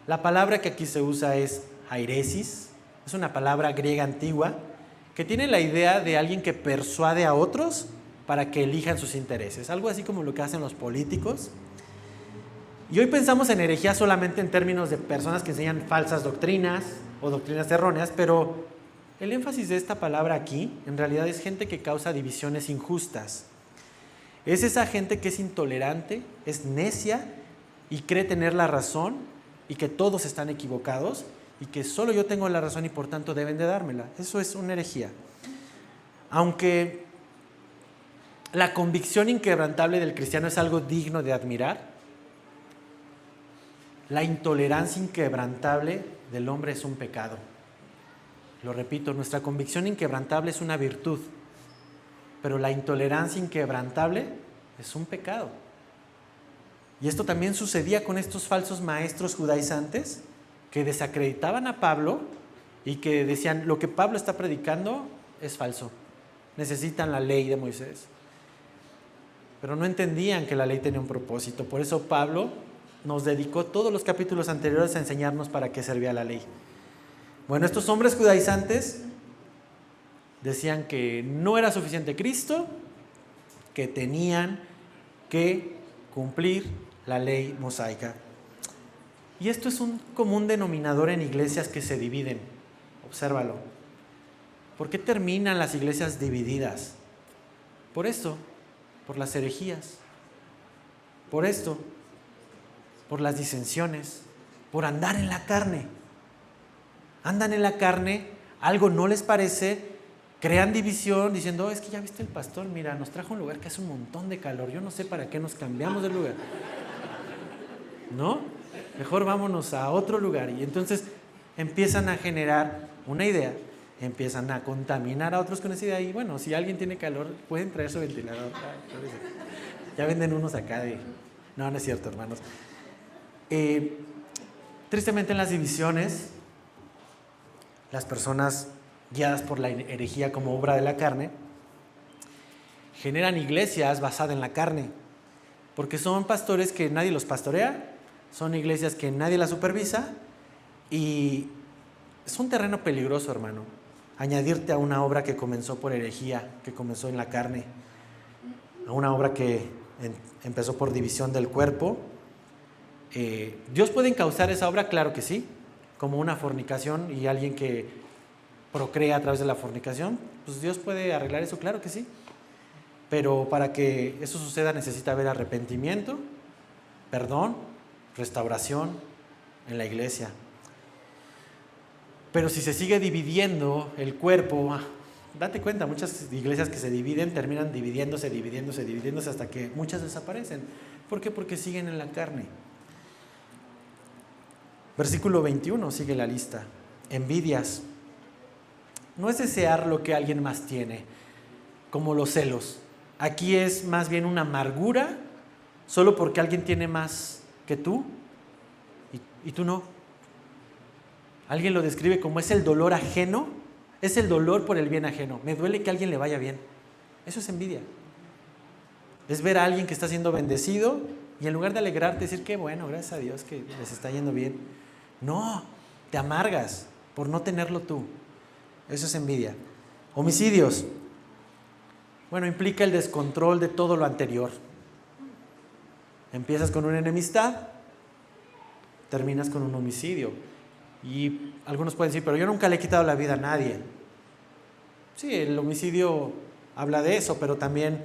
La palabra que aquí se usa es airesis. Es una palabra griega antigua que tiene la idea de alguien que persuade a otros para que elijan sus intereses. Algo así como lo que hacen los políticos. Y hoy pensamos en herejía solamente en términos de personas que enseñan falsas doctrinas o doctrinas erróneas, pero el énfasis de esta palabra aquí en realidad es gente que causa divisiones injustas. Es esa gente que es intolerante, es necia y cree tener la razón y que todos están equivocados y que solo yo tengo la razón y por tanto deben de dármela. Eso es una herejía. Aunque la convicción inquebrantable del cristiano es algo digno de admirar, la intolerancia inquebrantable del hombre es un pecado. Lo repito, nuestra convicción inquebrantable es una virtud, pero la intolerancia inquebrantable es un pecado. Y esto también sucedía con estos falsos maestros judaizantes que desacreditaban a Pablo y que decían, lo que Pablo está predicando es falso, necesitan la ley de Moisés. Pero no entendían que la ley tenía un propósito, por eso Pablo nos dedicó todos los capítulos anteriores a enseñarnos para qué servía la ley. Bueno, estos hombres judaizantes Decían que no era suficiente Cristo, que tenían que cumplir la ley mosaica. Y esto es un común denominador en iglesias que se dividen. Obsérvalo. ¿Por qué terminan las iglesias divididas? Por esto, por las herejías, por esto, por las disensiones, por andar en la carne. Andan en la carne, algo no les parece, crean división diciendo, es que ya viste el pastor, mira, nos trajo un lugar que hace un montón de calor, yo no sé para qué nos cambiamos de lugar. ¿No? Mejor vámonos a otro lugar. Y entonces empiezan a generar una idea, empiezan a contaminar a otros con esa idea. Y bueno, si alguien tiene calor, pueden traer su ventilador. Ya venden unos acá de... No, no es cierto, hermanos. Tristemente en las divisiones, las personas guiadas por la herejía como obra de la carne, generan iglesias basadas en la carne, porque son pastores que nadie los pastorea, son iglesias que nadie las supervisa, y es un terreno peligroso, hermano, añadirte a una obra que comenzó por herejía, que comenzó en la carne, a una obra que empezó por división del cuerpo. ¿Dios puede encauzar esa obra? Claro que sí, como una fornicación y alguien que procrea a través de la fornicación, pues Dios puede arreglar eso, claro que sí. Pero para que eso suceda necesita haber arrepentimiento, perdón, restauración en la iglesia. Pero si se sigue dividiendo el cuerpo, date cuenta, muchas iglesias que se dividen terminan dividiéndose hasta que muchas desaparecen. ¿Por qué? Porque siguen en la carne. Versículo 21 sigue la lista. Envidias. No es desear lo que alguien más tiene, como los celos. Aquí es más bien una amargura, solo porque alguien tiene más que tú y tú no. Alguien lo describe como es el dolor ajeno, es el dolor por el bien ajeno. Me duele que a alguien le vaya bien. Eso es envidia. Es ver a alguien que está siendo bendecido y en lugar de alegrarte, decir que bueno, gracias a Dios que les está yendo bien. No, te amargas por no tenerlo tú. Eso es envidia. Homicidios. Bueno, implica el descontrol de todo lo anterior. Empiezas con una enemistad, terminas con un homicidio. Y algunos pueden decir, pero yo nunca le he quitado la vida a nadie. Sí, el homicidio habla de eso, pero también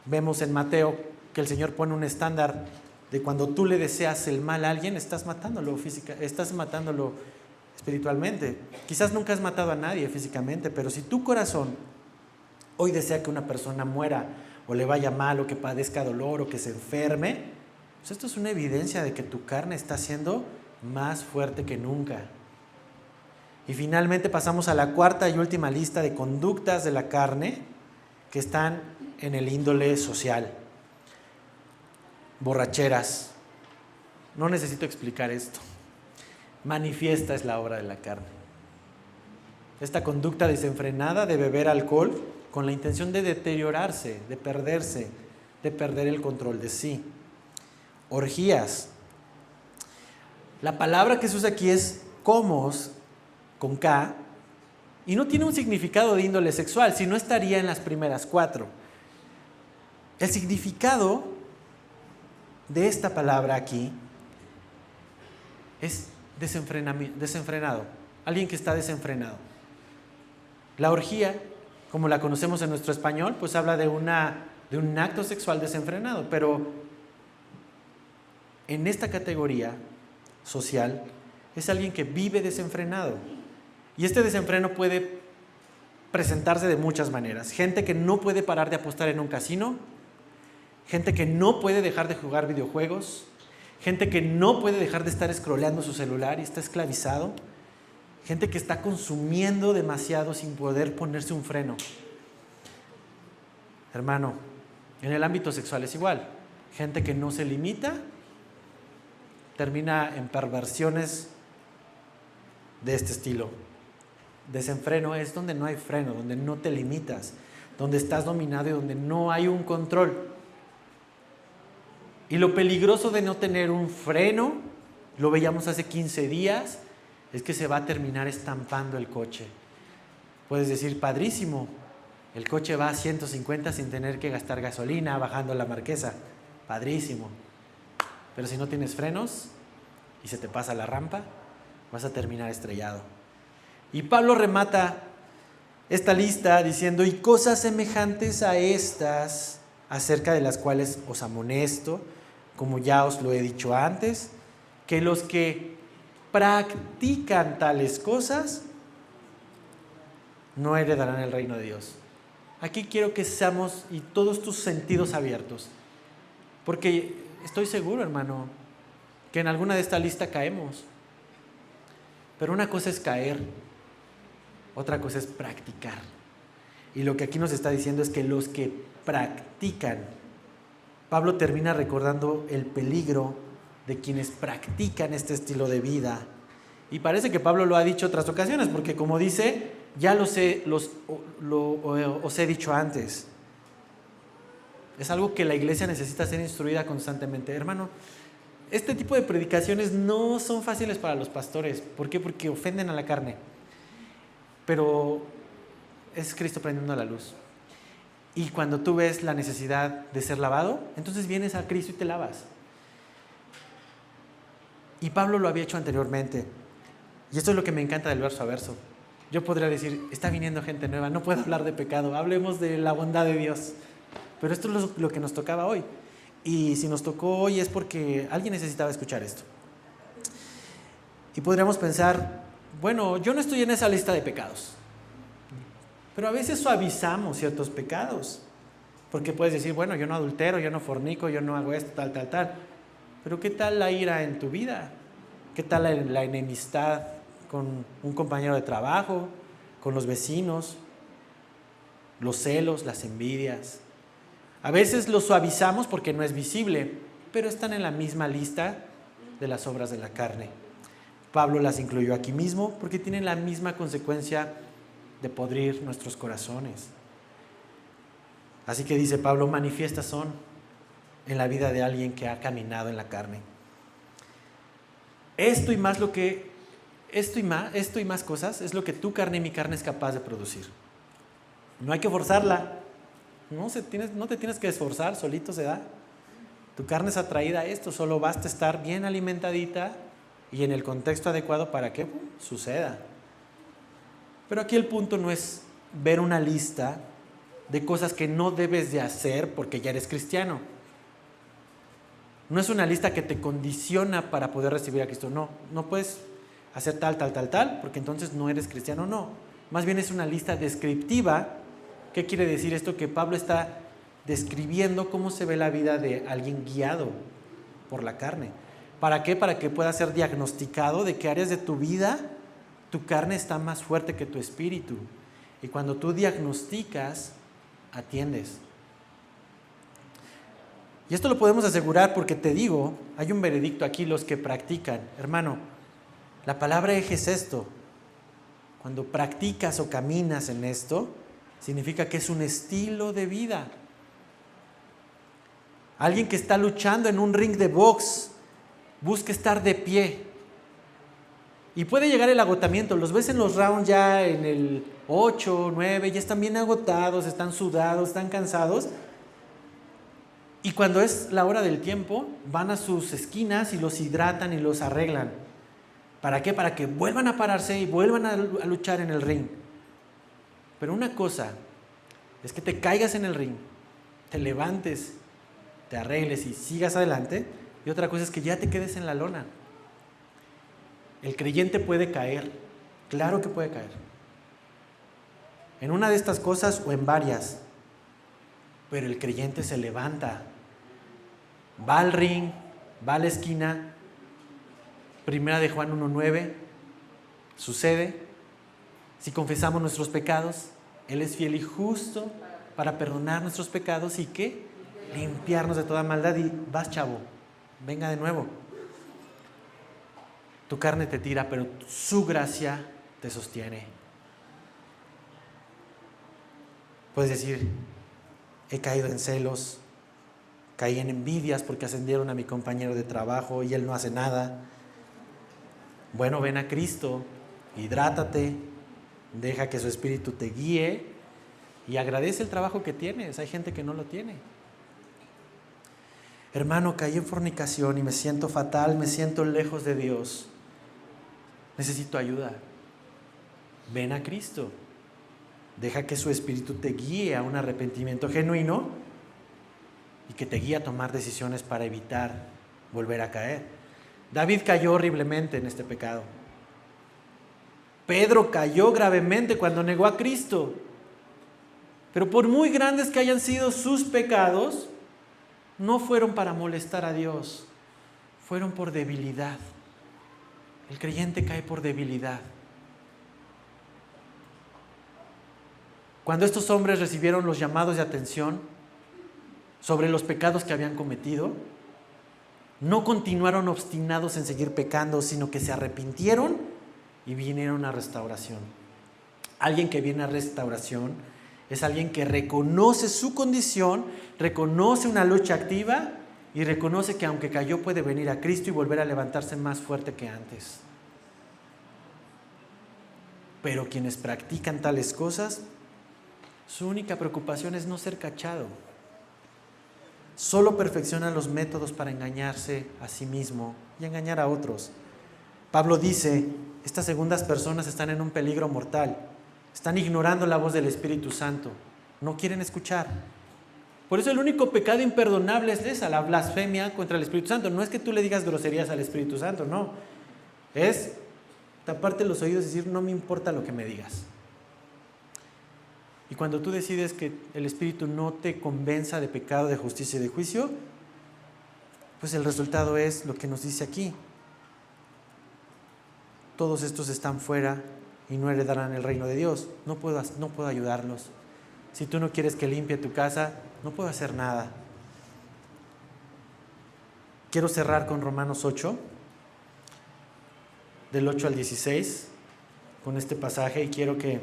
vemos en Mateo que el Señor pone un estándar de cuando tú le deseas el mal a alguien, estás matándolo estás matándolo espiritualmente. Quizás nunca has matado a nadie físicamente, pero si tu corazón hoy desea que una persona muera o le vaya mal o que padezca dolor o que se enferme, pues esto es una evidencia de que tu carne está siendo más fuerte que nunca. Y finalmente pasamos a la cuarta y última lista de conductas de la carne que están en el índole social. Borracheras. No necesito explicar esto. Manifiesta es la obra de la carne. Esta conducta desenfrenada de beber alcohol con la intención de deteriorarse, de perderse, de perder el control de sí. Orgías. La palabra que se usa aquí es comos, con K, y no tiene un significado de índole sexual, si no estaría en las primeras 4. El significado de esta palabra aquí es desenfrenado, alguien que está desenfrenado. La orgía, como la conocemos en nuestro español, pues habla de un acto sexual desenfrenado, pero en esta categoría social es alguien que vive desenfrenado. Y este desenfreno puede presentarse de muchas maneras. Gente que no puede parar de apostar en un casino, gente que no puede dejar de jugar videojuegos, gente que no puede dejar de estar scrolleando su celular y está esclavizado, gente que está consumiendo demasiado sin poder ponerse un freno. Hermano, en el ámbito sexual es igual. Gente que no se limita termina en perversiones de este estilo. Desenfreno es donde no hay freno, donde no te limitas, donde estás dominado y donde no hay un control. Y lo peligroso de no tener un freno, lo veíamos hace 15 días, es que se va a terminar estampando el coche. Puedes decir, padrísimo, el coche va a 150 sin tener que gastar gasolina, bajando la Marquesa. Padrísimo. Pero si no tienes frenos y se te pasa la rampa, vas a terminar estrellado. Y Pablo remata esta lista diciendo, y cosas semejantes a estas, acerca de las cuales os amonesto, como ya os lo he dicho antes, que los que practican tales cosas no heredarán el reino de Dios. Aquí quiero que seamos y todos tus sentidos abiertos, porque estoy seguro, hermano, que en alguna de esta lista caemos. Pero una cosa es caer, otra cosa es practicar. Y lo que aquí nos está diciendo es que los que practican, Pablo termina recordando el peligro de quienes practican este estilo de vida. Y parece que Pablo lo ha dicho otras ocasiones, porque como dice, ya os he dicho antes. Es algo que la iglesia necesita ser instruida constantemente. Hermano, este tipo de predicaciones no son fáciles para los pastores. ¿Por qué? Porque ofenden a la carne. Pero es Cristo prendiendo la luz. Y cuando tú ves la necesidad de ser lavado, entonces vienes a Cristo y te lavas. Y Pablo lo había hecho anteriormente. Y esto es lo que me encanta del verso a verso. Yo podría decir, está viniendo gente nueva, no puedo hablar de pecado, hablemos de la bondad de Dios. Pero esto es lo que nos tocaba hoy. Y si nos tocó hoy es porque alguien necesitaba escuchar esto. Y podríamos pensar, bueno, yo no estoy en esa lista de pecados. Pero a veces suavizamos ciertos pecados. Porque puedes decir, bueno, yo no adultero, yo no fornico, yo no hago esto, tal. Pero ¿qué tal la ira en tu vida? ¿Qué tal la enemistad con un compañero de trabajo, con los vecinos, los celos, las envidias? A veces lo suavizamos porque no es visible, pero están en la misma lista de las obras de la carne. Pablo las incluyó aquí mismo porque tienen la misma consecuencia de podrir nuestros corazones. Así que dice Pablo, manifiestas son en la vida de alguien que ha caminado en la carne. Esto y más cosas es lo que tu carne y mi carne es capaz de producir. No hay que forzarla. No te tienes que esforzar, solito se da. Tu carne es atraída a esto, solo basta estar bien alimentadita y en el contexto adecuado para que suceda. Pero aquí el punto no es ver una lista de cosas que no debes de hacer porque ya eres cristiano. No es una lista que te condiciona para poder recibir a Cristo. No puedes hacer tal, porque entonces no eres cristiano, no. Más bien es una lista descriptiva. ¿Qué quiere decir esto? Que Pablo está describiendo cómo se ve la vida de alguien guiado por la carne. ¿Para qué? Para que pueda ser diagnosticado de qué áreas de tu vida tu carne está más fuerte que tu espíritu. Y cuando tú diagnosticas, atiendes. Y esto lo podemos asegurar porque te digo, hay un veredicto aquí, los que practican. Hermano, la palabra eje es esto. Cuando practicas o caminas en esto, significa que es un estilo de vida. Alguien que está luchando en un ring de box, busca estar de pie. Y puede llegar el agotamiento. Los ves en los rounds ya en el 8, 9, ya están bien agotados, están sudados, están cansados. Y cuando es la hora del tiempo, van a sus esquinas y los hidratan y los arreglan. ¿Para qué? Para que vuelvan a pararse y vuelvan a luchar en el ring. Pero una cosa es que te caigas en el ring, te levantes, te arregles y sigas adelante. Y otra cosa es que ya te quedes en la lona. El creyente puede caer, claro que puede caer. En una de estas cosas o en varias. Pero el creyente se levanta, va al ring, va a la esquina. Primera de Juan 1:9, sucede. Si confesamos nuestros pecados, Él es fiel y justo para perdonar nuestros pecados y ¿qué? Limpiarnos de toda maldad. Y vas, chavo, venga de nuevo. Tu carne te tira, pero su gracia te sostiene. Puedes decir, he caído en celos, caí en envidias porque ascendieron a mi compañero de trabajo y él no hace nada. Bueno, ven a Cristo, hidrátate, Deja que su espíritu te guíe y agradece el trabajo que tienes. Hay gente que no lo tiene. Hermano, caí en fornicación y me siento fatal, me siento lejos de Dios. Necesito ayuda. Ven a Cristo. Deja que su espíritu te guíe a un arrepentimiento genuino y que te guíe a tomar decisiones para evitar volver a caer. David cayó horriblemente en este pecado. Pedro cayó gravemente cuando negó a Cristo. Pero por muy grandes que hayan sido sus pecados, no fueron para molestar a Dios, fueron por debilidad. El creyente cae por debilidad. Cuando estos hombres recibieron los llamados de atención sobre los pecados que habían cometido, no continuaron obstinados en seguir pecando, sino que se arrepintieron y vinieron a restauración. Alguien que viene a restauración es alguien que reconoce su condición, reconoce una lucha activa y reconoce que aunque cayó puede venir a Cristo y volver a levantarse más fuerte que antes. Pero quienes practican tales cosas, su única preocupación es no ser cachado. Solo perfeccionan los métodos para engañarse a sí mismo y engañar a otros. Pablo dice, estas segundas personas están en un peligro mortal. Están ignorando la voz del Espíritu Santo. No quieren escuchar. Por eso el único pecado imperdonable es esa, la blasfemia contra el Espíritu Santo. No es que tú le digas groserías al Espíritu Santo, no. Es taparte los oídos y decir, no me importa lo que me digas. Y cuando tú decides que el Espíritu no te convenza de pecado, de justicia y de juicio, pues el resultado es lo que nos dice aquí. Todos estos están fuera y no heredarán el reino de Dios. No puedo ayudarlos. Si tú no quieres que limpie tu casa, no puedo hacer nada. Quiero cerrar con Romanos 8, del 8 al 16, con este pasaje, y quiero que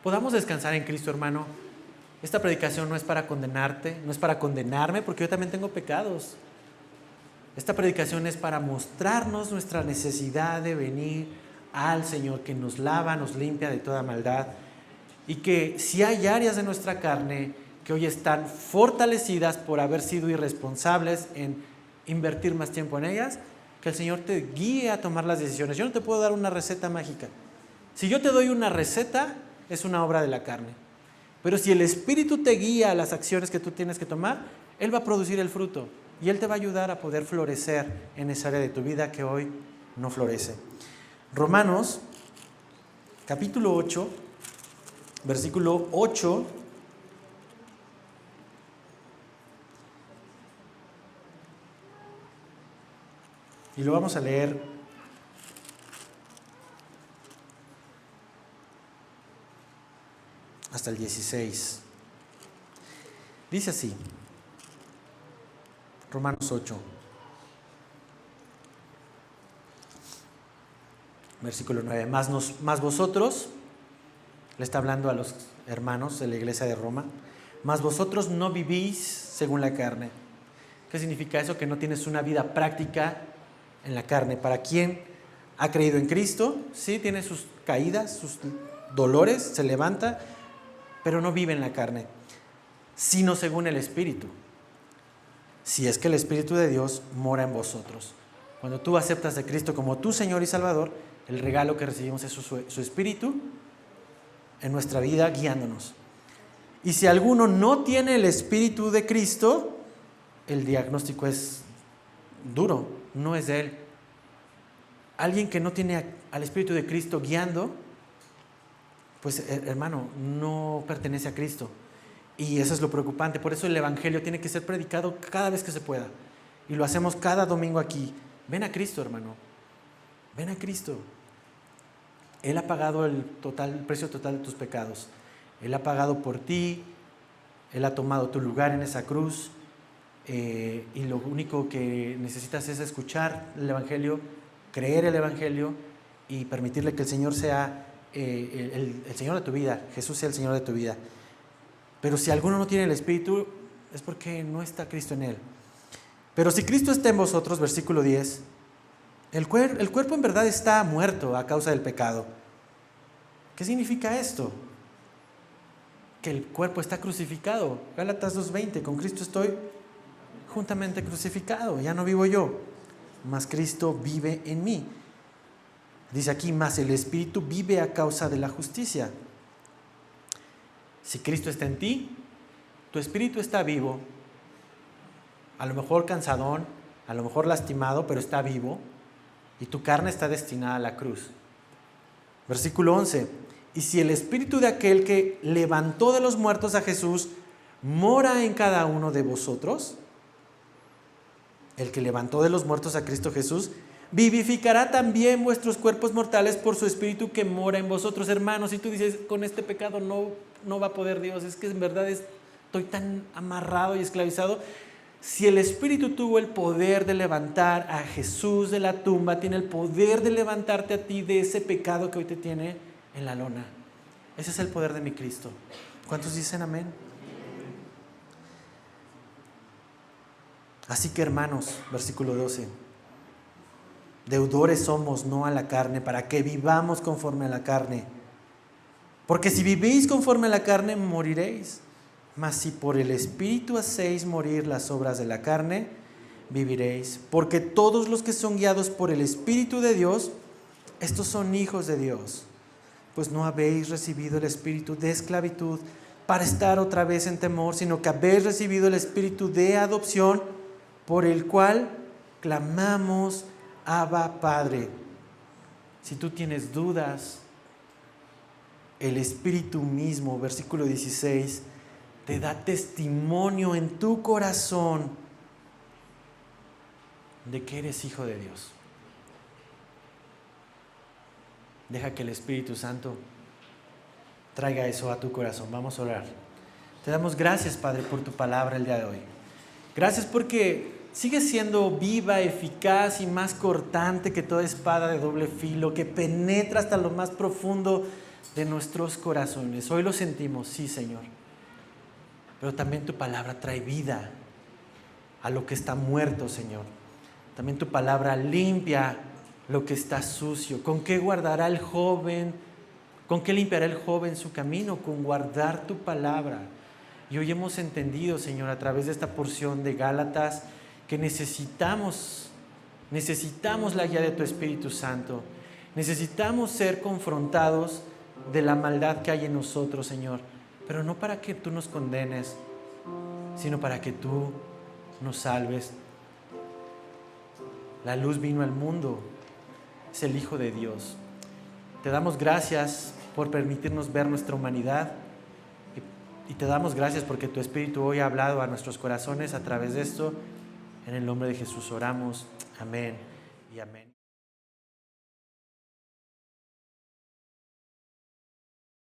podamos descansar en Cristo, hermano. Esta predicación no es para condenarte, no es para condenarme, porque yo también tengo pecados. Esta predicación es para mostrarnos nuestra necesidad de venir al Señor, que nos lava, nos limpia de toda maldad, y que si hay áreas de nuestra carne que hoy están fortalecidas por haber sido irresponsables en invertir más tiempo en ellas, que el Señor te guíe a tomar las decisiones. Yo no te puedo dar una receta mágica. Si yo te doy una receta, es una obra de la carne. Pero si el Espíritu te guía a las acciones que tú tienes que tomar, Él va a producir el fruto y Él te va a ayudar a poder florecer en esa área de tu vida que hoy no florece. Romanos, capítulo 8, versículo 8. Y lo vamos a leer hasta el 16. Dice así, Romanos 8, versículo 9. Más vosotros, le está hablando a los hermanos de la iglesia de Roma, más vosotros no vivís según la carne. ¿Qué significa eso? Que no tienes una vida práctica en la carne. Para quien ha creído en Cristo, sí, tiene sus caídas, sus dolores, se levanta, pero no vive en la carne, sino según el Espíritu. Si es que el Espíritu de Dios mora en vosotros. Cuando tú aceptas a Cristo como tu Señor y Salvador, el regalo que recibimos es su Espíritu en nuestra vida guiándonos. Y si alguno no tiene el Espíritu de Cristo, el diagnóstico es duro, no es de Él. Alguien que no tiene al Espíritu de Cristo guiando, pues hermano, no pertenece a Cristo. Y eso es lo preocupante. Por eso el Evangelio tiene que ser predicado cada vez que se pueda. Y lo hacemos cada domingo aquí. Ven a Cristo, hermano. Ven a Cristo. Él ha pagado el precio total de tus pecados. Él ha pagado por ti. Él ha tomado tu lugar en esa cruz. Y lo único que necesitas es escuchar el Evangelio, creer el Evangelio y permitirle que el Señor sea el Señor de tu vida. Jesús sea el Señor de tu vida. Pero si alguno no tiene el Espíritu, es porque no está Cristo en él. Pero si Cristo está en vosotros, versículo 10, el cuerpo en verdad está muerto a causa del pecado, ¿Qué significa esto? Que el cuerpo está crucificado. Gálatas 2:20, con Cristo estoy juntamente crucificado. Ya no vivo yo, mas Cristo vive en mí. Dice aquí, mas el Espíritu vive a causa de la justicia. Si Cristo está en ti, tu espíritu está vivo. A lo mejor cansadón, a lo mejor lastimado, pero está vivo. Y tu carne está destinada a la cruz. Versículo 11. Y si el espíritu de aquel que levantó de los muertos a Jesús mora en cada uno de vosotros, el que levantó de los muertos a Cristo Jesús, vivificará también vuestros cuerpos mortales por su espíritu que mora en vosotros. Hermanos, si tú dices, con este pecado no va a poder Dios, es que en verdad estoy tan amarrado y esclavizado. Si el Espíritu tuvo el poder de levantar a Jesús de la tumba, tiene el poder de levantarte a ti de ese pecado que hoy te tiene en la lona. Ese es el poder de mi Cristo. ¿Cuántos dicen amén? Así que, hermanos, versículo 12, deudores somos, no a la carne, para que vivamos conforme a la carne. Porque si vivís conforme a la carne, moriréis. Mas si por el Espíritu hacéis morir las obras de la carne, viviréis. Porque todos los que son guiados por el Espíritu de Dios, estos son hijos de Dios. Pues no habéis recibido el espíritu de esclavitud para estar otra vez en temor, sino que habéis recibido el espíritu de adopción, por el cual clamamos, Abba, Padre. Si tú tienes dudas, el Espíritu mismo, versículo 16, te da testimonio en tu corazón de que eres hijo de Dios. Deja que el Espíritu Santo traiga eso a tu corazón. Vamos a orar. Te damos gracias, Padre, por tu palabra el día de hoy. Gracias porque sigue siendo viva, eficaz y más cortante que toda espada de doble filo, que penetra hasta lo más profundo de nuestros corazones. Hoy lo sentimos, sí, Señor. Pero también tu palabra trae vida a lo que está muerto, Señor. También tu palabra limpia lo que está sucio. ¿Con qué guardará el joven? ¿Con qué limpiará el joven su camino? Con guardar tu palabra. Y hoy hemos entendido, Señor, a través de esta porción de Gálatas, que necesitamos la guía de tu Espíritu Santo. Necesitamos ser confrontados de la maldad que hay en nosotros, Señor. Pero no para que tú nos condenes, sino para que tú nos salves. La luz vino al mundo. Es el Hijo de Dios. Te damos gracias por permitirnos ver nuestra humanidad y te damos gracias porque tu Espíritu hoy ha hablado a nuestros corazones a través de esto. En el nombre de Jesús oramos. Amén y amén.